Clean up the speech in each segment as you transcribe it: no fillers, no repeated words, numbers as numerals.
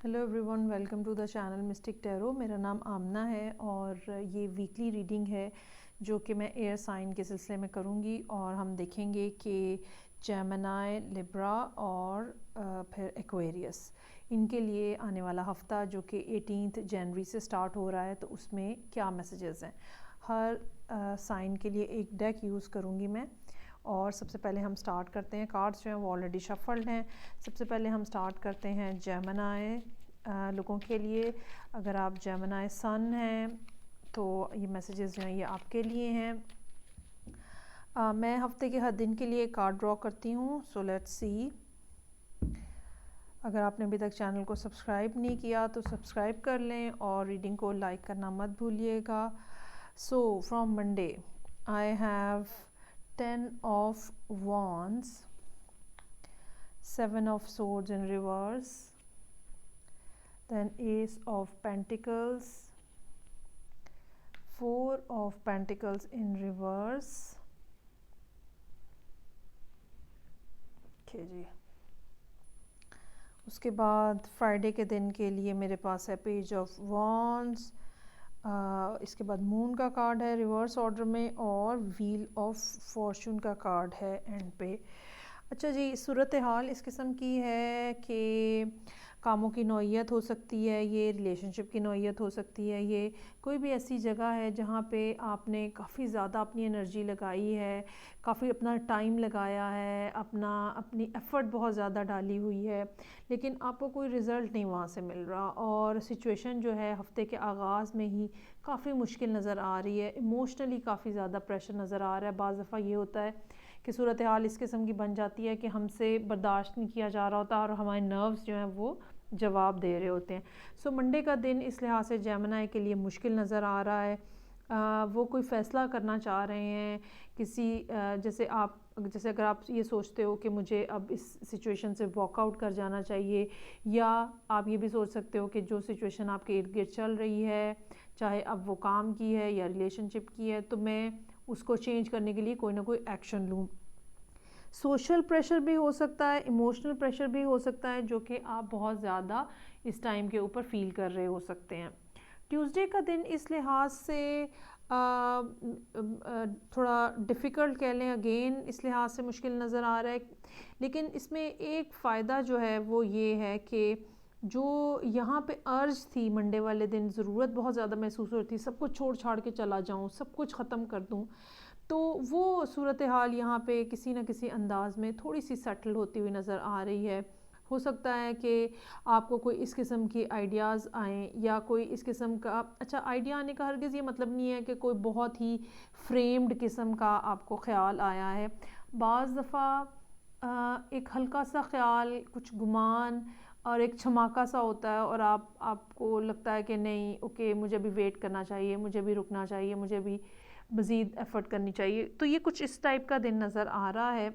Hello everyone, welcome to the channel mystic tarot. میرا نام آمنہ ہے اور یہ ویکلی ریڈنگ ہے جو کہ میں ایئر سائن کے سلسلے میں کروں گی، اور ہم دیکھیں گے کہ جیمنائی، لیبرا اور پھر ایکویریس، ان کے لیے آنے والا ہفتہ جو کہ 18 جنوری سے سٹارٹ ہو رہا ہے، تو اس میں کیا میسیجز ہیں۔ ہر سائن کے لیے ایک ڈیک یوز کروں گی میں، اور سب سے پہلے ہم سٹارٹ کرتے ہیں۔ کارڈز جو ہیں وہ آلریڈی شفلڈ ہیں۔ سب سے پہلے ہم سٹارٹ کرتے ہیں جیمنائی لوگوں کے لیے۔ اگر آپ جیمنائی سن ہیں تو یہ میسیجز جو ہیں یہ آپ کے لیے ہیں۔ میں ہفتے کے ہر دن کے لیے ایک کارڈ ڈرا کرتی ہوں، سو لیٹس سی۔ اگر آپ نے ابھی تک چینل کو سبسکرائب نہیں کیا تو سبسکرائب کر لیں اور ریڈنگ کو لائک کرنا مت بھولیے گا۔ So from Monday I have 10 of Wands, 7 of Swords in reverse, then Ace of Pentacles, 4 of Pentacles in reverse. جی اس کے بعد فرائیڈے کے دن کے لیے میرے پاس ہے پیج آف وانڈز، اس کے بعد مون کا کارڈ ہے ریورس آرڈر میں، اور ویل آف فارچون کا کارڈ ہے اینڈ پہ۔ اچھا جی، صورتحال اس قسم کی ہے کہ کاموں کی نوعیت ہو سکتی ہے، یہ ریلیشن شپ کی نوعیت ہو سکتی ہے، یہ کوئی بھی ایسی جگہ ہے جہاں پہ آپ نے کافی زیادہ اپنی انرجی لگائی ہے، کافی اپنا ٹائم لگایا ہے، اپنی ایفرٹ بہت زیادہ ڈالی ہوئی ہے، لیکن آپ کو کوئی رزلٹ نہیں وہاں سے مل رہا، اور سچویشن جو ہے ہفتے کے آغاز میں ہی کافی مشکل نظر آ رہی ہے، ایموشنلی کافی زیادہ پریشر نظر آ رہا ہے۔ بعض دفعہ یہ ہوتا ہے کہ صورتحال اس قسم کی بن جاتی ہے کہ ہم سے برداشت نہیں کیا جا رہا ہوتا، اور ہمارے نروز جو ہیں وہ جواب دے رہے ہوتے ہیں۔ سو منڈے کا دن اس لحاظ سے جیمنائی کے لیے مشکل نظر آ رہا ہے۔ وہ کوئی فیصلہ کرنا چاہ رہے ہیں کسی جیسے اگر آپ یہ سوچتے ہو کہ مجھے اب اس سچویشن سے واک آؤٹ کر جانا چاہیے، یا آپ یہ بھی سوچ سکتے ہو کہ جو سچویشن آپ کے ارد گرد چل رہی ہے، چاہے اب وہ کام کی ہے یا ریلیشن شپ کی ہے، تو میں اس کو چینج کرنے کے لیے کوئی نہ کوئی ایکشن لوں۔ سوشل پریشر بھی ہو سکتا ہے، ایموشنل پریشر بھی ہو سکتا ہے، جو کہ آپ بہت زیادہ اس ٹائم کے اوپر فیل کر رہے ہو سکتے ہیں۔ ٹیوزڈے کا دن اس لحاظ سے تھوڑا ڈیفیکلٹ کہہ لیں، اگین اس لحاظ سے مشکل نظر آ رہا ہے، لیکن اس میں ایک فائدہ جو ہے وہ یہ ہے کہ جو یہاں پہ ارج تھی منڈے والے دن، ضرورت بہت زیادہ محسوس ہوتی تھی سب کچھ چھوڑ چھاڑ کے چلا جاؤں، سب کچھ ختم کر دوں، تو وہ صورتحال یہاں پہ کسی نہ کسی انداز میں تھوڑی سی سیٹل ہوتی ہوئی نظر آ رہی ہے۔ ہو سکتا ہے کہ آپ کو کوئی اس قسم کی آئیڈیاز آئیں، یا کوئی اس قسم کا اچھا آئیڈیا آنے کا ہرگز یہ مطلب نہیں ہے کہ کوئی بہت ہی فریمڈ قسم کا آپ کو خیال آیا ہے۔ بعض دفعہ ایک ہلکا سا خیال، کچھ گمان اور ایک چھماکا سا ہوتا ہے، اور آپ کو لگتا ہے کہ نہیں اوکے، مجھے بھی ویٹ کرنا چاہیے، مجھے بھی رکنا چاہیے، مجھے بھی مزید ایفرٹ کرنی چاہیے۔ تو یہ کچھ اس ٹائپ کا دن نظر آ رہا ہے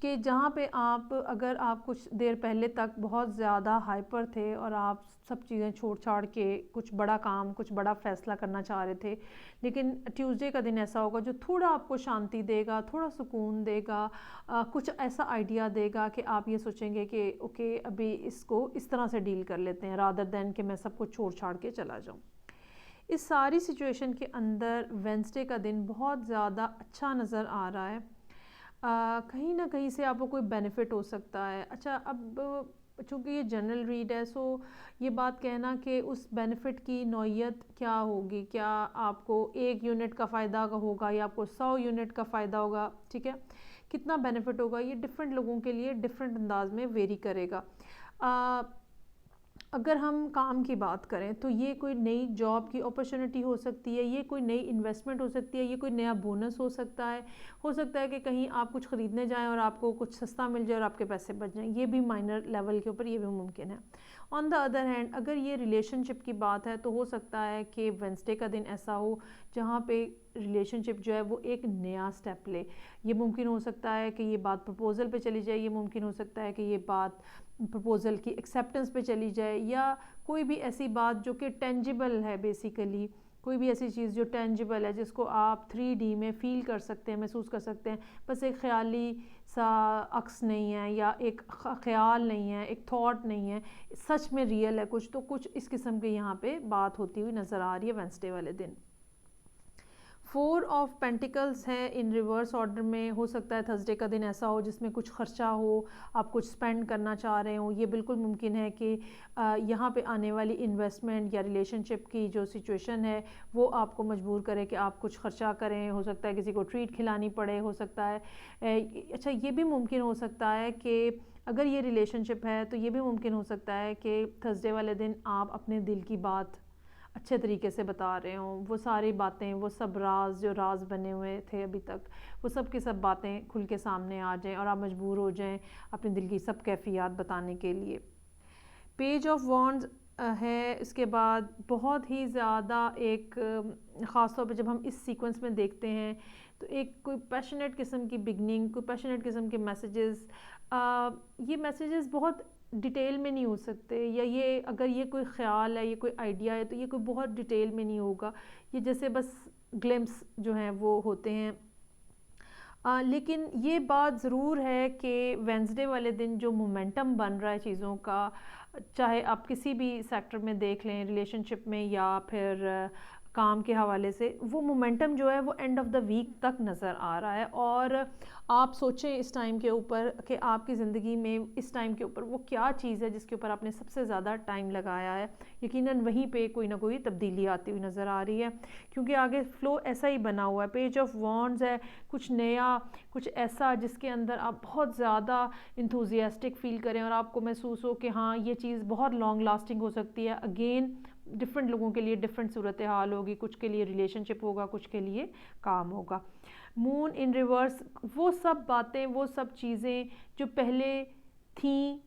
کہ جہاں پہ اگر آپ کچھ دیر پہلے تک بہت زیادہ ہائپر تھے اور آپ سب چیزیں چھوڑ چھاڑ کے کچھ بڑا کام، کچھ بڑا فیصلہ کرنا چاہ رہے تھے، لیکن ٹیوزڈے کا دن ایسا ہوگا جو تھوڑا آپ کو شانتی دے گا، تھوڑا سکون دے گا، کچھ ایسا آئیڈیا دے گا کہ آپ یہ سوچیں گے کہ اوکے ابھی اس کو اس طرح سے ڈیل کر لیتے ہیں، رادر دین کہ میں سب کچھ چھوڑ چھاڑ کے چلا جاؤں۔ اس ساری سچویشن کے اندر وینسڈے کا دن بہت زیادہ اچھا نظر آ رہا ہے، کہیں نہ کہیں سے آپ کو کوئی بینیفٹ ہو سکتا ہے۔ اچھا، اب چونکہ یہ جنرل ریڈ ہے، سو یہ بات کہنا کہ اس بینیفٹ کی نوعیت کیا ہوگی، کیا آپ کو 1 یونٹ کا فائدہ ہوگا یا آپ کو 100 یونٹ کا فائدہ ہوگا، ٹھیک ہے، کتنا بینیفٹ ہوگا، یہ ڈفرینٹ لوگوں کے لیے ڈفرینٹ انداز میں ویری کرے گا۔ اگر ہم کام کی بات کریں تو یہ کوئی نئی جاب کی اپرچونٹی ہو سکتی ہے، یہ کوئی نئی انویسٹمنٹ ہو سکتی ہے، یہ کوئی نیا بونس ہو سکتا ہے کہ کہیں آپ کچھ خریدنے جائیں اور آپ کو کچھ سستا مل جائے اور آپ کے پیسے بچ جائیں، یہ بھی مائنر لیول کے اوپر یہ بھی ممکن ہے۔ آن دا ادر ہینڈ اگر یہ ریلیشن شپ کی بات ہے تو ہو سکتا ہے کہ وینسڈے کا دن ایسا ہو جہاں پہ ریلیشن شپ جو ہے وہ ایک نیا سٹیپ لے۔ یہ ممکن ہو سکتا ہے کہ یہ بات پرپوزل پہ چلی جائے، یہ ممکن ہو سکتا ہے کہ یہ بات پرپوزل کی ایکسیپٹنس پہ چلی جائے، یا کوئی بھی ایسی بات جو کہ ٹینجیبل ہے، بیسیکلی کوئی بھی ایسی چیز جو ٹینجیبل ہے، جس کو آپ 3D میں فیل کر سکتے ہیں، محسوس کر سکتے ہیں، بس ایک خیالی سا عکس نہیں ہے یا ایک خیال نہیں ہے, ایک تھاٹ نہیں ہے, سچ میں ریئل ہے کچھ, تو کچھ اس قسم کے یہاں پہ بات ہوتی ہوئی نظر آ رہی ہے وینسڈے والے دن. 4 آف پینٹیکلز ہے ان ریورس آرڈر میں. ہو سکتا ہے تھرسڈے کا دن ایسا ہو جس میں کچھ خرچہ ہو, آپ کچھ سپینڈ کرنا چاہ رہے ہوں. یہ بالکل ممکن ہے کہ یہاں پہ آنے والی انویسٹمنٹ یا ریلیشن شپ کی جو سچویشن ہے وہ آپ کو مجبور کرے کہ آپ کچھ خرچہ کریں. ہو سکتا ہے کسی کو ٹریٹ کھلانی پڑے, ہو سکتا ہے اچھا یہ بھی ممکن ہو سکتا ہے کہ اگر یہ ریلیشن شپ ہے تو یہ بھی ممکن ہو سکتا ہے کہ تھرسڈے والے دن آپ اپنے دل کی بات اچھے طریقے سے بتا رہے ہوں. وہ ساری باتیں, وہ سب راز جو راز بنے ہوئے تھے ابھی تک, وہ سب کی سب باتیں کھل کے سامنے آ جائیں اور آپ مجبور ہو جائیں اپنے دل کی سب کیفیات بتانے کے لیے. پیج آف وانڈز ہے اس کے بعد. بہت ہی زیادہ ایک خاص طور پہ جب ہم اس سیکوینس میں دیکھتے ہیں تو ایک کوئی پیشنیٹ قسم کی بگننگ, کوئی پیشنیٹ قسم کے میسیجز. یہ میسیجز بہت ڈیٹیل میں نہیں ہو سکتے, یا یہ اگر یہ کوئی خیال ہے, یہ کوئی آئیڈیا ہے تو یہ کوئی بہت ڈیٹیل میں نہیں ہوگا, یہ جیسے بس گلمپس جو ہیں وہ ہوتے ہیں. لیکن یہ بات ضرور ہے کہ وینسڈے والے دن جو مومنٹم بن رہا ہے چیزوں کا, چاہے آپ کسی بھی سیکٹر میں دیکھ لیں, ریلیشن شپ میں یا پھر کام کے حوالے سے, وہ مومنٹم جو ہے وہ اینڈ آف دا ویک تک نظر آ رہا ہے. اور آپ سوچیں اس ٹائم کے اوپر کہ آپ کی زندگی میں اس ٹائم کے اوپر وہ کیا چیز ہے جس کے اوپر آپ نے سب سے زیادہ ٹائم لگایا ہے. یقیناً وہیں پہ کوئی نہ کوئی تبدیلی آتی ہوئی نظر آ رہی ہے, کیونکہ آگے فلو ایسا ہی بنا ہوا ہے. پیج آف وانڈز ہے, کچھ نیا, کچھ ایسا جس کے اندر آپ بہت زیادہ انتھوزیاسٹک فیل کریں اور آپ کو محسوس ہو کہ ہاں یہ چیز بہت لانگ لاسٹنگ ہو سکتی ہے. اگین ڈفرینٹ لوگوں کے لیے ڈفرینٹ صورتحال ہوگی, کچھ کے لیے ریلیشن شپ ہوگا, کچھ کے لیے کام ہوگا. مون ان ریورس, وہ سب باتیں, وہ سب چیزیں جو پہلے تھیں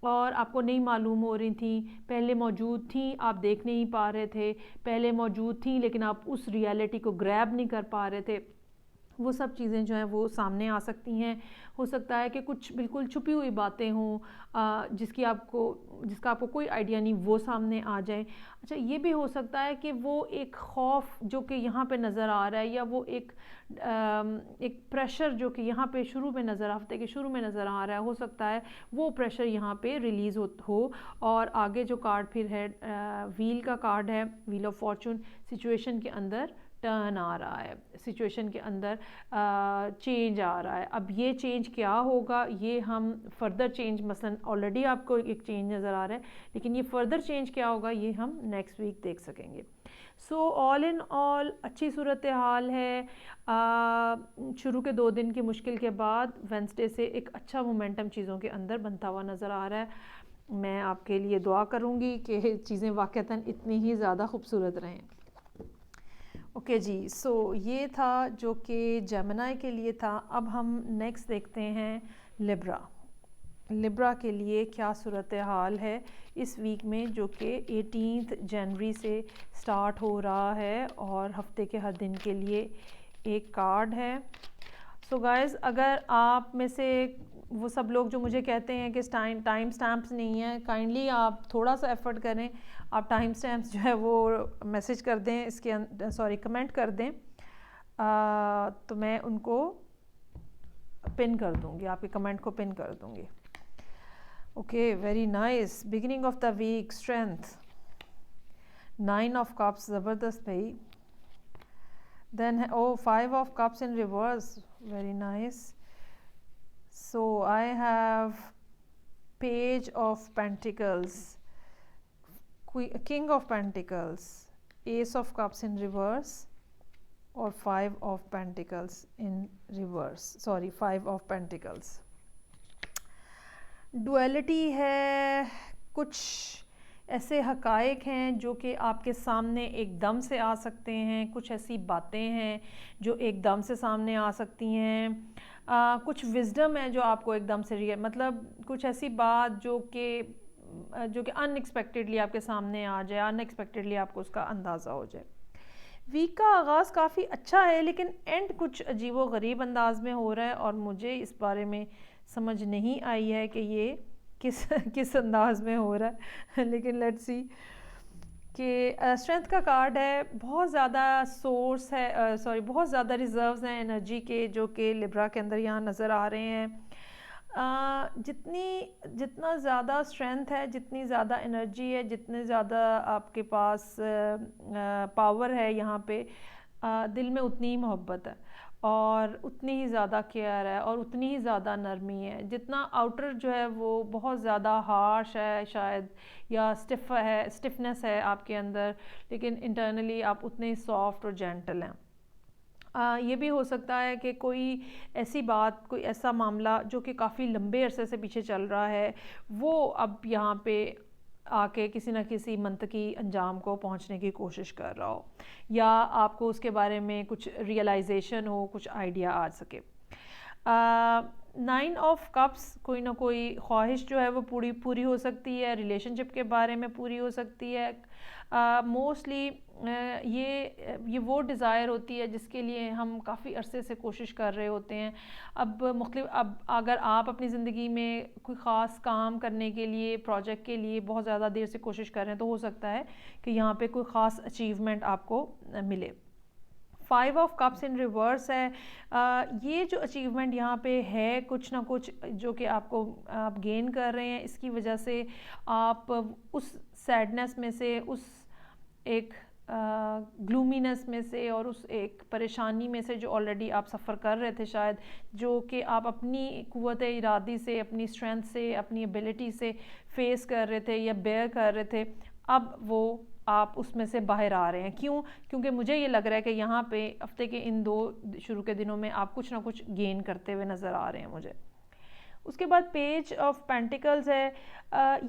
اور آپ کو نہیں معلوم ہو رہی تھیں, پہلے موجود تھیں آپ دیکھ نہیں پا رہے تھے, پہلے موجود تھیں لیکن آپ اس ریالٹی کو گریب نہیں کر پا رہے تھے, وہ سب چیزیں جو ہیں وہ سامنے آ سکتی ہیں. ہو سکتا ہے کہ کچھ بالکل چھپی ہوئی باتیں ہوں جس کا آپ کو کوئی آئیڈیا نہیں, وہ سامنے آ جائیں. اچھا یہ بھی ہو سکتا ہے کہ وہ ایک خوف جو کہ یہاں پہ نظر آ رہا ہے, یا وہ ایک پریشر جو کہ یہاں پہ ہفتے کے شروع میں نظر آ رہا ہے, ہو سکتا ہے وہ پریشر یہاں پہ ریلیز ہو. اور آگے جو کارڈ پھر ہے ویل کا کارڈ ہے, ویل آف فارچون, سچویشن کے اندر ٹرن آ رہا ہے, سچویشن کے اندر چینج آ رہا ہے. اب یہ چینج کیا ہوگا, یہ ہم فردر چینج, مثلا آلریڈی آپ کو ایک چینج نظر آ رہا ہے, لیکن یہ فردر چینج کیا ہوگا یہ ہم نیکسٹ ویک دیکھ سکیں گے. سو آل ان آل اچھی صورتحال ہے. شروع کے 2 دن کی مشکل کے بعد وینسڈے سے ایک اچھا مومنٹم چیزوں کے اندر بنتا ہوا نظر آ رہا ہے. میں آپ کے لیے دعا کروں گی کہ چیزیں واقعتاً اتنی ہی زیادہ خوبصورت رہیں. اوکے جی, سو یہ تھا جو کہ جیمنائی کے لیے تھا. اب ہم نیکسٹ دیکھتے ہیں لیبرا. لیبرا کے لیے کیا صورتحال ہے اس ویک میں, جو کہ 18 جنوری سے سٹارٹ ہو رہا ہے اور ہفتے کے ہر دن کے لیے ایک کارڈ ہے. سو گائز, اگر آپ میں سے وہ سب لوگ جو مجھے کہتے ہیں کہ ٹائم سٹیمپس نہیں ہیں, کائنڈلی آپ تھوڑا سا ایفرٹ کریں, آپ ٹائم سٹیمپس جو ہے وہ میسج کر دیں, اس کے کمنٹ کر دیں, تو میں ان کو پن کر دوں گی, آپ کے کمنٹ کو پن کر دوں گی. Okay, very nice. Beginning of the week, strength, 9 of cups, زبردست بھائی. Then 5 of cups in reverse, very nice. So I have page of pentacles, king of pentacles, ace of cups in reverse اور 5 of pentacles in reverse, 5 of pentacles. Duality ہے, کچھ ایسے حقائق ہیں جو کہ آپ کے سامنے ایک دم سے آ سکتے ہیں, کچھ ایسی باتیں ہیں جو ایک دم سے سامنے آ سکتی ہیں, کچھ وزڈم ہے جو آپ کو ایک دم سے مطلب کچھ ایسی بات جو کہ ان ایکسپیکٹڈلی آپ کے سامنے آ جائے, ان ایکسپیکٹڈلی آپ کو اس کا اندازہ ہو جائے. ویک کا آغاز کافی اچھا ہے, لیکن اینڈ کچھ عجیب و غریب انداز میں ہو رہا ہے, اور مجھے اس بارے میں سمجھ نہیں آئی ہے کہ یہ کس انداز میں ہو رہا ہے, لیکن لیٹس سی. کہ اسٹرینتھ کا کارڈ ہے، بہت زیادہ سورس ہے، بہت زیادہ ریزروز ہیں انرجی کے جو کہ لبرا کے اندر یہاں نظر آ رہے ہیں. جتنا زیادہ اسٹرینتھ ہے، جتنی زیادہ انرجی ہے، جتنے زیادہ آپ کے پاس پاور ہے یہاں پہ، دل میں اتنی ہی محبت ہے اور اتنی ہی زیادہ کیئر ہے اور اتنی ہی زیادہ نرمی ہے. جتنا آؤٹر جو ہے وہ بہت زیادہ ہارش ہے شاید، یا اسٹفنس ہے آپ کے اندر، لیکن انٹرنلی آپ اتنے سافٹ اور جینٹل ہیں. یہ بھی ہو سکتا ہے کہ کوئی ایسی بات، کوئی ایسا معاملہ جو کہ کافی لمبے عرصے سے پیچھے چل رہا ہے، وہ اب یہاں پہ آ کے کسی نہ کسی منطقی انجام کو پہنچنے کی کوشش کر رہا ہو، یا آپ کو اس کے بارے میں کچھ ریئلائزیشن ہو، کچھ آئیڈیا آ سکے. 9 آف کپس، کوئی نہ کوئی خواہش جو ہے وہ پوری ہو سکتی ہے، ریلیشن شپ کے بارے میں پوری ہو سکتی ہے. موسٹلی یہ وہ ڈیزائر ہوتی ہے جس کے لیے ہم کافی عرصے سے کوشش کر رہے ہوتے ہیں. اب اگر آپ اپنی زندگی میں کوئی خاص کام کرنے کے لیے، پروجیکٹ کے لیے بہت زیادہ دیر سے کوشش کر رہے ہیں، تو ہو سکتا ہے کہ یہاں پہ کوئی خاص اچیومنٹ آپ کو ملے. 5 آف کپس ان ریورس ہے. یہ جو اچیومنٹ یہاں پہ ہے، کچھ نہ کچھ جو کہ آپ گین کر رہے ہیں، اس کی وجہ سے آپ اس سیڈنس میں سے، اس ایک گلومینس میں سے، اور اس ایک پریشانی میں سے جو آلریڈی آپ سفر کر رہے تھے شاید، جو کہ آپ اپنی قوت ارادی سے، اپنی اسٹرینتھ سے، اپنی ایبلٹی سے فیس کر رہے تھے یا بیئر کر رہے تھے، اب وہ آپ اس میں سے باہر آ رہے ہیں. کیونکہ مجھے یہ لگ رہا ہے کہ یہاں پہ ہفتے کے ان 2 شروع کے دنوں میں آپ کچھ نہ کچھ گین کرتے ہوئے نظر آ رہے ہیں مجھے. اس کے بعد پیج آف پینٹیکلز ہے.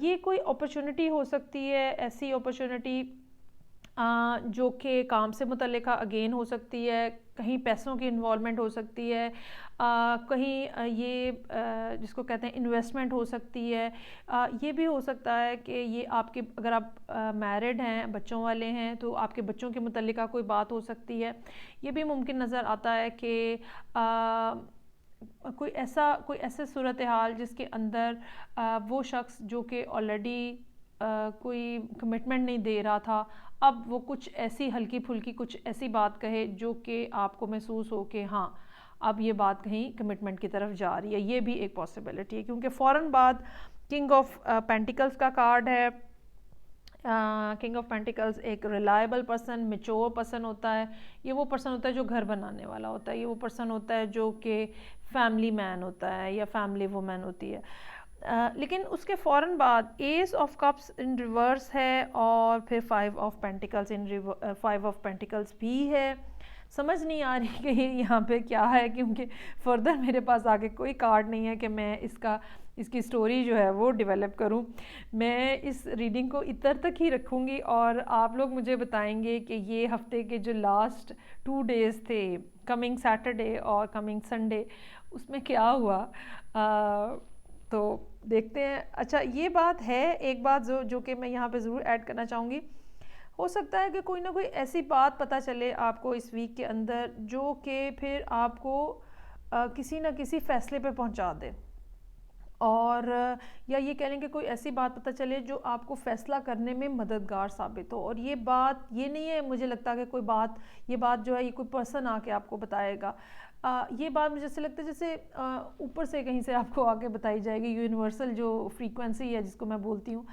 یہ کوئی اپرچونٹی ہو سکتی ہے، ایسی اپرچونٹی جو کہ کام سے متعلقہ اگین ہو سکتی ہے، کہیں پیسوں کی انوالومنٹ ہو سکتی ہے، کہیں یہ جس کو کہتے ہیں انویسٹمنٹ ہو سکتی ہے. یہ بھی ہو سکتا ہے کہ یہ آپ کے، اگر آپ میرڈ ہیں، بچوں والے ہیں، تو آپ کے بچوں کے متعلقہ کوئی بات ہو سکتی ہے. یہ بھی ممکن نظر آتا ہے کہ کوئی ایسے صورتحال جس کے اندر وہ شخص جو کہ آلریڈی کوئی کمٹمنٹ نہیں دے رہا تھا، اب وہ کچھ ایسی ہلکی پھلکی کچھ ایسی بات کہے جو کہ آپ کو محسوس ہو کہ ہاں اب یہ بات کہیں کمٹمنٹ کی طرف جا رہی ہے. یہ بھی ایک پاسبلٹی ہے، کیونکہ فوراً بعد کنگ آف پینٹیکلز کا کارڈ ہے. کنگ آف پینٹیکلز ایک ریلائبل پرسن، میچور پرسن ہوتا ہے. یہ وہ پرسن ہوتا ہے جو گھر بنانے والا ہوتا ہے. یہ وہ پرسن ہوتا ہے جو کہ فیملی مین ہوتا ہے یا فیملی وومن ہوتی ہے. لیکن اس کے فوراً بعد S of cups in reverse ہے، اور پھر 5 آف پینٹیکلز بھی ہے. سمجھ نہیں آ رہی کہ یہاں پہ کیا ہے، کیونکہ فردر میرے پاس آگے کوئی کارڈ نہیں ہے کہ میں اس کی سٹوری جو ہے وہ ڈیولپ کروں. میں اس ریڈنگ کو اتر تک ہی رکھوں گی، اور آپ لوگ مجھے بتائیں گے کہ یہ ہفتے کے جو لاسٹ 2 days تھے، کمنگ سیٹرڈے اور کمنگ سنڈے، اس میں کیا ہوا. تو دیکھتے ہیں. اچھا، یہ بات ہے، ایک بات جو کہ میں یہاں پہ ضرور ایڈ کرنا چاہوں گی. ہو سکتا ہے کہ کوئی نہ کوئی ایسی بات پتہ چلے آپ کو اس ویک کے اندر جو کہ پھر آپ کو کسی نہ کسی فیصلے پہ پہنچا دے، اور یا یہ کہہ لیں کہ کوئی ایسی بات پتہ چلے جو آپ کو فیصلہ کرنے میں مددگار ثابت ہو. اور یہ بات یہ نہیں ہے، مجھے لگتا کہ یہ بات جو ہے یہ کوئی پرسن آ کے آپ کو بتائے گا. یہ بات مجھے ایسے لگتا ہے جیسے اوپر سے کہیں سے آپ کو آگے بتائی جائے گی. یونیورسل جو فریکوینسی ہے جس کو میں بولتی ہوں،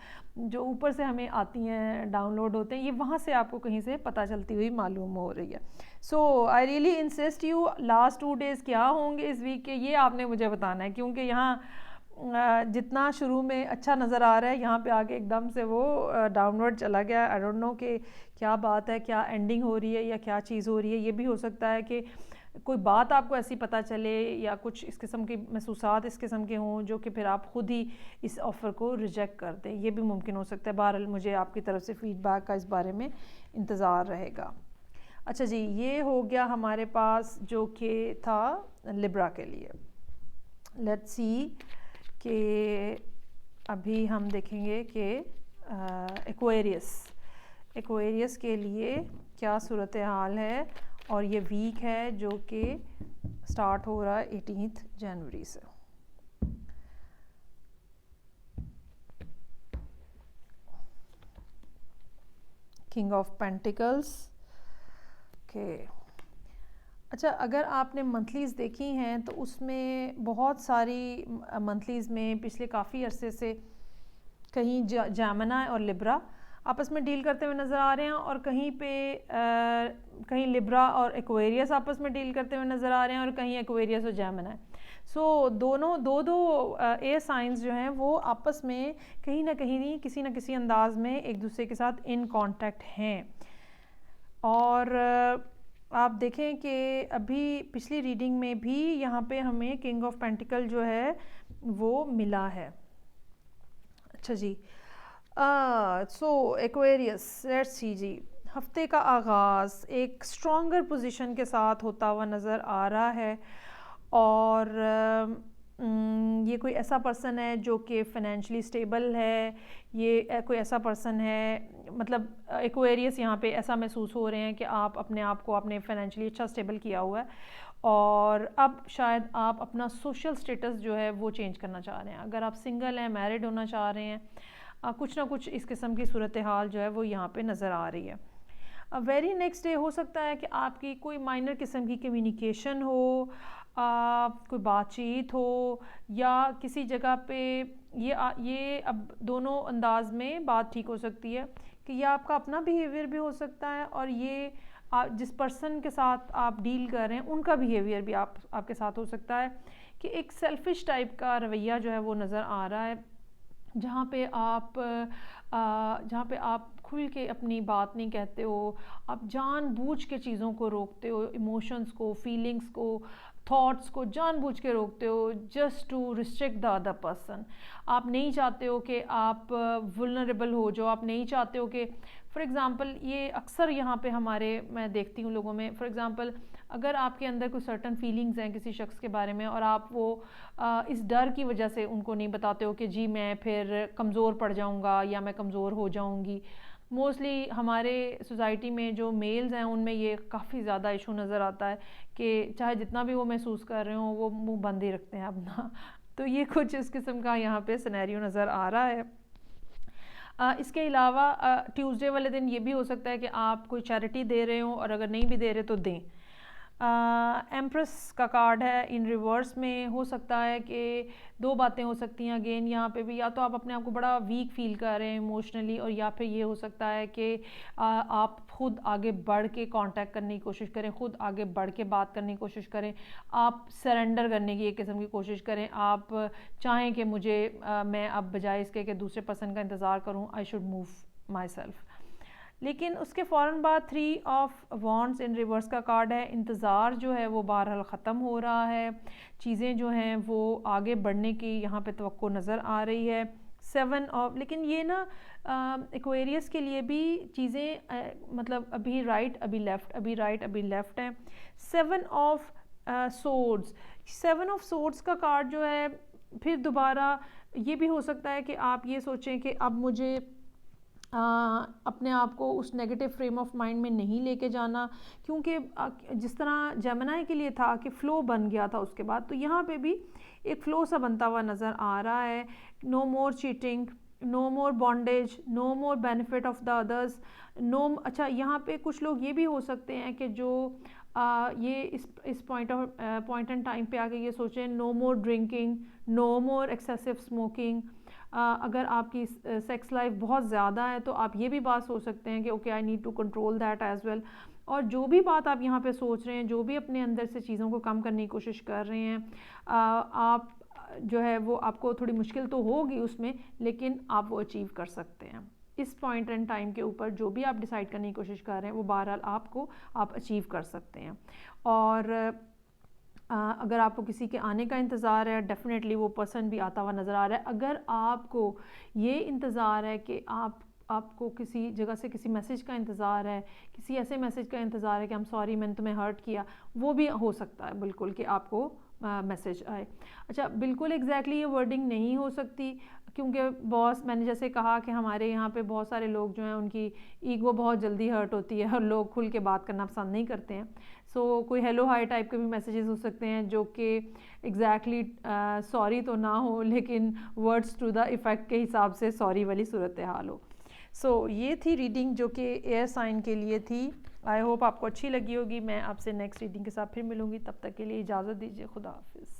جو اوپر سے ہمیں آتی ہیں، ڈاؤن لوڈ ہوتے ہیں، یہ وہاں سے آپ کو کہیں سے پتہ چلتی ہوئی معلوم ہو رہی ہے. So I really insist you, last 2 days کیا ہوں گے اس ویک کے، یہ آپ نے مجھے بتانا ہے. کیونکہ یہاں جتنا شروع میں اچھا نظر آ رہا ہے، یہاں پہ آگے ایک دم سے وہ ڈاؤن ورڈ چلا گیا. آئی ڈونٹ نو کہ کیا بات ہے، کیا اینڈنگ ہو رہی ہے یا کیا چیز ہو رہی ہے. یہ بھی ہو سکتا ہے کہ کوئی بات آپ کو ایسی پتہ چلے، یا کچھ اس قسم کے محسوسات اس قسم کے ہوں جو کہ پھر آپ خود ہی اس آفر کو ریجیکٹ کر دیں. یہ بھی ممکن ہو سکتا ہے. بہرحال مجھے آپ کی طرف سے فیڈ بیک کا اس بارے میں انتظار رہے گا. اچھا جی، یہ ہو گیا ہمارے پاس جو کہ تھا لبرا کے لیے. لیٹس سی کہ ابھی ہم دیکھیں گے کہ ایکویریس کے لیے کیا صورتحال ہے. اور یہ ویک ہے جو کہ سٹارٹ ہو رہا ہے 18 جنوری سے. کنگ آف پینٹیکلز کے. اچھا اگر آپ نے منتھلیز دیکھی ہیں تو اس میں بہت ساری منتھلیز میں پچھلے کافی عرصے سے کہیں جیمنا اور لبرا آپس میں ڈیل کرتے ہوئے نظر آ رہے ہیں, اور کہیں پہ کہیں لبرا اور ایکویریس آپس میں ڈیل کرتے ہوئے نظر آ رہے ہیں, اور کہیں ایکویریس اور جیمنا ہے. سو دونوں دو ایئر سائنز جو ہیں وہ آپس میں کہیں نہ کہیں کسی نہ کسی انداز میں ایک دوسرے کے ساتھ ان کانٹیکٹ ہیں. اور آپ دیکھیں کہ ابھی پچھلی ریڈنگ میں بھی یہاں پہ ہمیں کنگ آف پینٹیکل جو ہے وہ ملا ہے. اچھا جی, سو ایکویریس لیٹس سی جی, ہفتے کا آغاز ایک اسٹرانگر پوزیشن کے ساتھ ہوتا ہوا نظر آ رہا ہے, اور یہ کوئی ایسا پرسن ہے جو کہ فائنینشلی اسٹیبل ہے, یہ کوئی ایسا پرسن ہے, مطلب ایکویریس یہاں پہ ایسا محسوس ہو رہے ہیں کہ آپ اپنے آپ کو آپ نے فائنینشلی اچھا اسٹیبل کیا ہوا ہے, اور اب شاید آپ اپنا سوشل اسٹیٹس جو ہے وہ چینج کرنا چاہ رہے ہیں. اگر آپ سنگل ہیں, میرڈ ہونا چاہ رہے ہیں, کچھ نہ کچھ اس قسم کی صورتحال جو ہے وہ یہاں پہ نظر آ رہی ہے. ویری نیکسٹ ڈے ہو سکتا ہے کہ آپ کی کوئی مائنر قسم کی کمیونیکیشن ہو, کوئی بات چیت ہو, یا کسی جگہ پہ یہ اب دونوں انداز میں بات ٹھیک ہو سکتی ہے کہ یہ آپ کا اپنا بیہیویئر بھی ہو سکتا ہے, اور یہ جس پرسن کے ساتھ آپ ڈیل کر رہے ہیں ان کا بیہیویئر بھی آپ کے ساتھ ہو سکتا ہے, کہ ایک سیلفش ٹائپ کا رویہ جو ہے وہ نظر آ رہا ہے, جہاں پہ آپ کھل کے اپنی بات نہیں کہتے ہو, آپ جان بوجھ کے چیزوں کو روکتے ہو, ایموشنز کو, فیلنگز کو, تھاٹس کو جان بوجھ کے روکتے ہو, just to restrict the other person. آپ نہیں چاہتے ہو کہ آپ ولنریبل ہو جاؤ, آپ نہیں چاہتے ہو کہ فار ایگزامپل یہ اکثر یہاں پہ میں دیکھتی ہوں لوگوں میں, فار ایگزامپل اگر آپ کے اندر کوئی سرٹن فیلنگز ہیں کسی شخص کے بارے میں, اور آپ وہ اس ڈر کی وجہ سے ان کو نہیں بتاتے ہو کہ جی میں پھر کمزور پڑ جاؤں گا یا میں کمزور ہو جاؤں گی. موسٹلی ہمارے سوسائٹی میں جو میلز ہیں ان میں یہ کافی زیادہ ایشو نظر آتا ہے کہ چاہے جتنا بھی وہ محسوس کر رہے ہوں وہ منہ بند ہی رکھتے ہیں اپنا. تو یہ کچھ اس قسم کا یہاں پہ سینیریو نظر آ رہا ہے. اس کے علاوہ ٹیوزڈے والے دن یہ بھی ہو سکتا ہے کہ آپ کوئی چیریٹی دے رہے ہوں, اور اگر نہیں بھی دے رہے تو دیں. ایمپریس کا کارڈ ہے ان ریورس میں, ہو سکتا ہے کہ دو باتیں ہو سکتی ہیں اگین یہاں پہ بھی, یا تو آپ اپنے آپ کو بڑا ویک فیل کر رہے ہیں ایموشنلی, اور یا پھر یہ ہو سکتا ہے کہ آپ خود آگے بڑھ کے کانٹیکٹ کرنے کی کوشش کریں, خود آگے بڑھ کے بات کرنے کی کوشش کریں, آپ سرنڈر کرنے کی ایک قسم کی کوشش کریں. آپ چاہیں کہ میں اب بجائے اس کے کہ دوسرے پرسن کا انتظار کروں, I should move my self. لیکن اس کے فوراً بعد 3 آف وانڈز ان ریورس کا کارڈ ہے. انتظار جو ہے وہ بہرحال ختم ہو رہا ہے, چیزیں جو ہیں وہ آگے بڑھنے کی یہاں پہ توقع نظر آ رہی ہے. 7 آف, لیکن یہ نا ایکویریس کے لیے بھی چیزیں مطلب ابھی رائٹ ابھی لیفٹ, ابھی رائٹ ابھی لیفٹ ہیں. 7 آف سورڈز, 7 آف سورڈز کا کارڈ جو ہے پھر دوبارہ یہ بھی ہو سکتا ہے کہ آپ یہ سوچیں کہ اب مجھے اپنے آپ کو اس نیگیٹو فریم آف مائنڈ میں نہیں لے کے جانا, کیونکہ جس طرح جیمنائی کے لیے تھا کہ فلو بن گیا تھا اس کے بعد, تو یہاں پہ بھی ایک فلو سا بنتا ہوا نظر آ رہا ہے. No more cheating, no more bondage, no more benefit of the others, اچھا یہاں پہ کچھ لوگ یہ بھی ہو سکتے ہیں کہ جو یہ اس پوائنٹ اینڈ ٹائم پہ آ کے یہ سوچیں نو مور ڈرنکنگ, نو مور ایکسیسو اسموکنگ. اگر آپ کی سیکس لائف بہت زیادہ ہے تو آپ یہ بھی بات سوچ سکتے ہیں کہ okay I need to control that as well. اور جو بھی بات آپ یہاں پہ سوچ رہے ہیں, جو بھی اپنے اندر سے چیزوں کو کم کرنے کی کوشش کر رہے ہیں, آپ جو ہے وہ آپ کو تھوڑی مشکل تو ہوگی اس میں, لیکن آپ وہ اچیو کر سکتے ہیں. اس پوائنٹ اینڈ ٹائم کے اوپر جو بھی آپ ڈیسائیڈ کرنے کی کوشش کر رہے ہیں وہ بہرحال آپ اچیو کر سکتے ہیں. اور اگر آپ کو کسی کے آنے کا انتظار ہے, ڈیفینیٹلی وہ پرسن بھی آتا ہوا نظر آ رہا ہے. اگر آپ کو یہ انتظار ہے کہ آپ کو کسی جگہ سے کسی میسیج کا انتظار ہے, کسی ایسے میسیج کا انتظار ہے کہ I'm sorry میں نے تمہیں ہرٹ کیا, وہ بھی ہو سکتا ہے بالکل کہ آپ کو میسیج آئے. اچھا بالکل ایگزیکٹلی یہ ورڈنگ نہیں ہو سکتی, کیونکہ میں نے جیسے کہا کہ ہمارے یہاں پہ بہت سارے لوگ جو ہیں ان کی ایگو بہت جلدی ہرٹ ہوتی ہے اور لوگ کھل کے بات کرنا پسند نہیں کرتے ہیں. سو کوئی ہیلو ہائی ٹائپ کے بھی میسیجز ہو سکتے ہیں جو کہ ایگزیکٹلی سوری تو نہ ہو, لیکن ورڈس ٹو دا ایفیکٹ کے حساب سے سوری والی صورتحال ہو. سو یہ تھی ریڈنگ جو کہ ایئر سائن کے لیے تھی. آئی ہوپ آپ کو اچھی لگی ہوگی. میں آپ سے نیکسٹ ریڈنگ کے ساتھ پھر ملوں گی. تب تک کے لیے اجازت دیجیے. خدا حافظ.